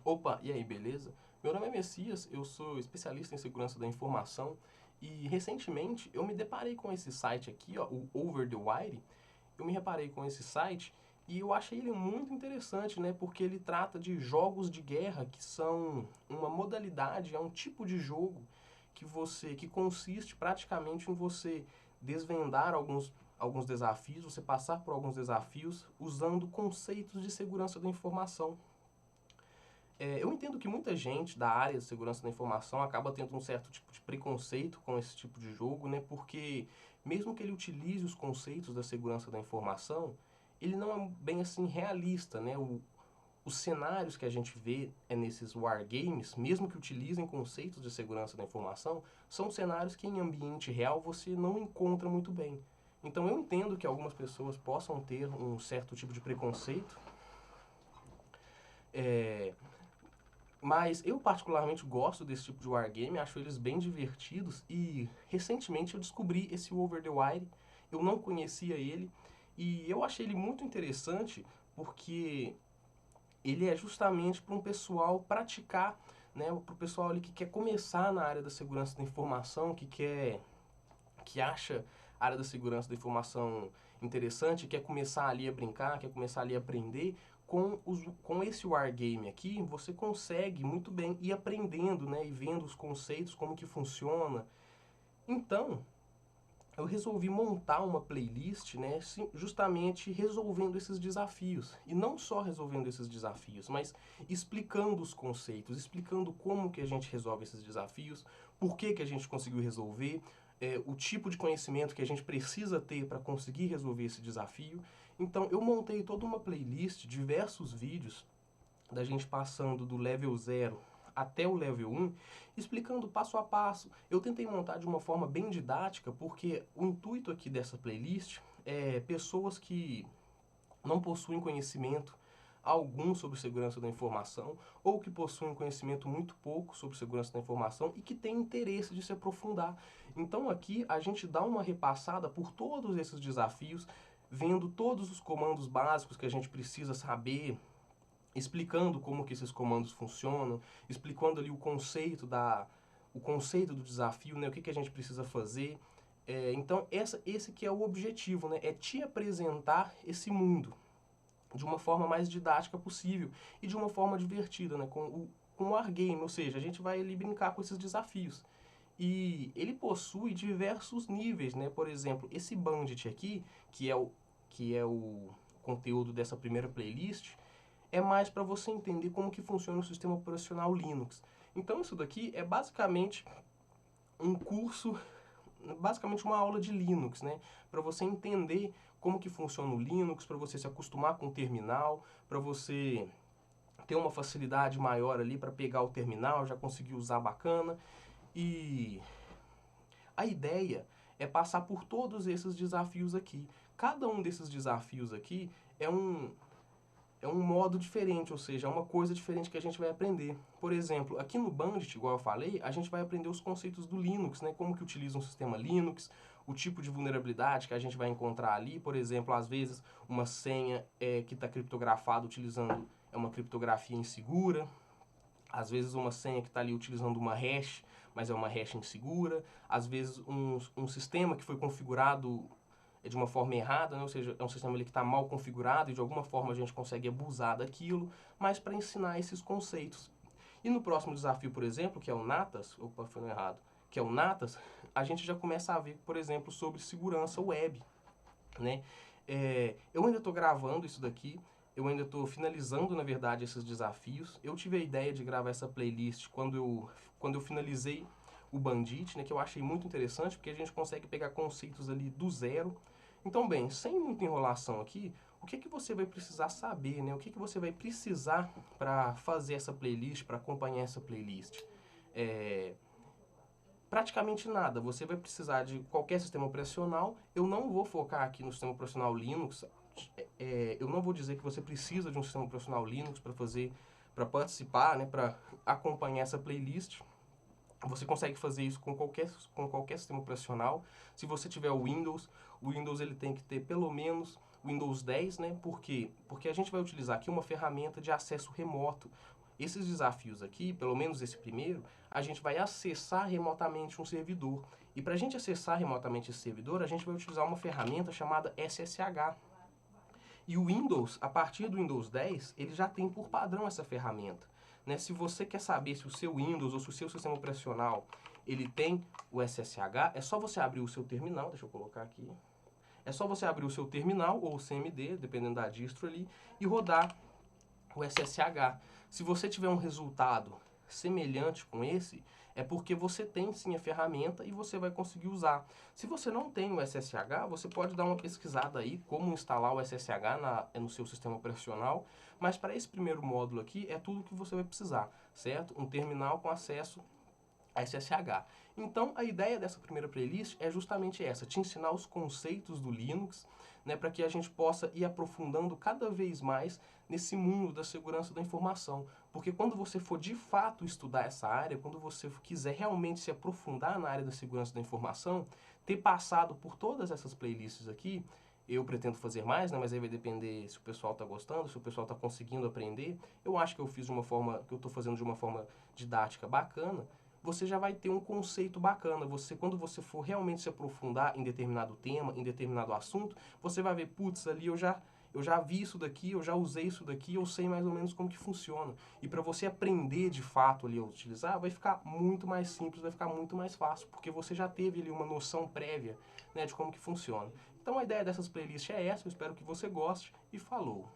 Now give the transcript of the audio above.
Opa, e aí, beleza? Meu nome é Messias, eu sou especialista em segurança da informação e recentemente eu me deparei com esse site aqui, ó, o Over the Wire. Eu me reparei com esse site e eu achei ele muito interessante, né? Porque ele trata de jogos de guerra que são uma modalidade, é um tipo de jogo que consiste praticamente em você desvendar alguns desafios, você passar por alguns desafios usando conceitos de segurança da informação. Eu entendo que muita gente da área de segurança da informação acaba tendo um certo tipo de preconceito com esse tipo de jogo, né? Porque mesmo que ele utilize os conceitos da segurança da informação, ele não é bem assim realista, né? Os cenários que a gente vê nesses wargames, mesmo que utilizem conceitos de segurança da informação, são cenários que em ambiente real você não encontra muito bem. Então eu entendo que algumas pessoas possam ter um certo tipo de preconceito, é, mas eu particularmente gosto desse tipo de wargame, acho eles bem divertidos e recentemente eu descobri esse Over the Wire, eu não conhecia ele e eu achei ele muito interessante porque ele é justamente para um pessoal praticar, né, para o pessoal ali que quer começar na área da segurança da informação, que acha a área da segurança da informação interessante, quer começar ali a brincar, quer começar ali a aprender, com esse wargame aqui, você consegue muito bem ir aprendendo, né, e vendo os conceitos, como que funciona. Então, eu resolvi montar uma playlist, né, justamente resolvendo esses desafios. E não só resolvendo esses desafios, mas explicando os conceitos, explicando como que a gente resolve esses desafios, por que a gente conseguiu resolver, o tipo de conhecimento que a gente precisa ter para conseguir resolver esse desafio. Então eu montei toda uma playlist, diversos vídeos, da gente passando do level 0 até o level 1, explicando passo a passo. Eu tentei montar de uma forma bem didática, porque o intuito aqui dessa playlist é pessoas que não possuem conhecimento algum sobre segurança da informação, ou que possuem conhecimento muito pouco sobre segurança da informação e que têm interesse de se aprofundar. Então aqui a gente dá uma repassada por todos esses desafios, vendo todos os comandos básicos que a gente precisa saber, explicando como que esses comandos funcionam, explicando ali o conceito do desafio, né, o que, que a gente precisa fazer. Então esse que é o objetivo, né, é te apresentar esse mundo de uma forma mais didática possível e de uma forma divertida, né, com o wargame, ou seja, a gente vai ali brincar com esses desafios. E ele possui diversos níveis, né? Por exemplo, esse Bandit aqui, que é o conteúdo dessa primeira playlist, é mais para você entender como que funciona o sistema operacional Linux. Então isso daqui é basicamente um curso, basicamente uma aula de Linux, né? Para você entender como que funciona o Linux, para você se acostumar com o terminal, para você ter uma facilidade maior ali para pegar o terminal, já conseguir usar bacana. E a ideia é passar por todos esses desafios aqui. Cada um desses desafios aqui é um modo diferente, ou seja, é uma coisa diferente que a gente vai aprender. Por exemplo, aqui no Bandit, igual eu falei, a gente vai aprender os conceitos do Linux, né? Como que utiliza um sistema Linux, o tipo de vulnerabilidade que a gente vai encontrar ali. Por exemplo, às vezes uma senha que está criptografada utilizando uma criptografia insegura. Às vezes uma senha que está ali utilizando uma hash, mas é uma hash insegura. Às vezes um sistema que foi configurado de uma forma errada, né? Ou seja, é um sistema ali que está mal configurado e de alguma forma a gente consegue abusar daquilo, mas para ensinar esses conceitos. E no próximo desafio, por exemplo, que é o Natas, opa, foi no errado, que é o Natas, a gente já começa a ver, por exemplo, sobre segurança web, né? Eu ainda estou gravando isso daqui, eu ainda estou finalizando, na verdade, esses desafios. Eu tive a ideia de gravar essa playlist quando eu finalizei o Bandit, né, que eu achei muito interessante, porque a gente consegue pegar conceitos ali do zero. Então, bem, sem muita enrolação aqui, o que você vai precisar saber, né? O que você vai precisar para fazer essa playlist, para acompanhar essa playlist? É, praticamente nada. Você vai precisar de qualquer sistema operacional. Eu não vou focar aqui no sistema operacional Linux. Eu não vou dizer que você precisa de um sistema operacional Linux para participar, né, para acompanhar essa playlist. Você consegue fazer isso com qualquer sistema operacional. Se você tiver o Windows ele tem que ter pelo menos o Windows 10, né? Por quê? Porque a gente vai utilizar aqui uma ferramenta de acesso remoto. Esses desafios aqui, pelo menos esse primeiro, a gente vai acessar remotamente um servidor. E para a gente acessar remotamente esse servidor, a gente vai utilizar uma ferramenta chamada SSH. E o Windows, a partir do Windows 10, ele já tem por padrão essa ferramenta. Né? Se você quer saber se o seu Windows ou se o seu sistema operacional ele tem o SSH, é só você abrir o seu terminal, deixa eu colocar aqui. É só você abrir o seu terminal ou o CMD, dependendo da distro ali, e rodar o SSH. Se você tiver um resultado semelhante com esse, é porque você tem sim a ferramenta e você vai conseguir usar. Se você não tem o SSH, você pode dar uma pesquisada aí como instalar o SSH no seu sistema operacional, mas para esse primeiro módulo aqui é tudo que você vai precisar, certo? Um terminal com acesso a SSH. Então, a ideia dessa primeira playlist é justamente essa, te ensinar os conceitos do Linux, né, para que a gente possa ir aprofundando cada vez mais nesse mundo da segurança da informação. Porque quando você for de fato estudar essa área, quando você quiser realmente se aprofundar na área da segurança da informação, ter passado por todas essas playlists aqui, eu pretendo fazer mais, né, mas aí vai depender se o pessoal está gostando, se o pessoal está conseguindo aprender. Eu acho que eu fiz de uma forma, que eu estou fazendo de uma forma didática bacana. Você já vai ter um conceito bacana. Quando você for realmente se aprofundar em determinado tema, em determinado assunto, você vai ver, putz, ali eu já vi isso daqui, eu já usei isso daqui, eu sei mais ou menos como que funciona. E para você aprender de fato ali a utilizar, vai ficar muito mais simples, vai ficar muito mais fácil, porque você já teve ali uma noção prévia, né, de como que funciona. Então a ideia dessas playlists é essa, eu espero que você goste e falou!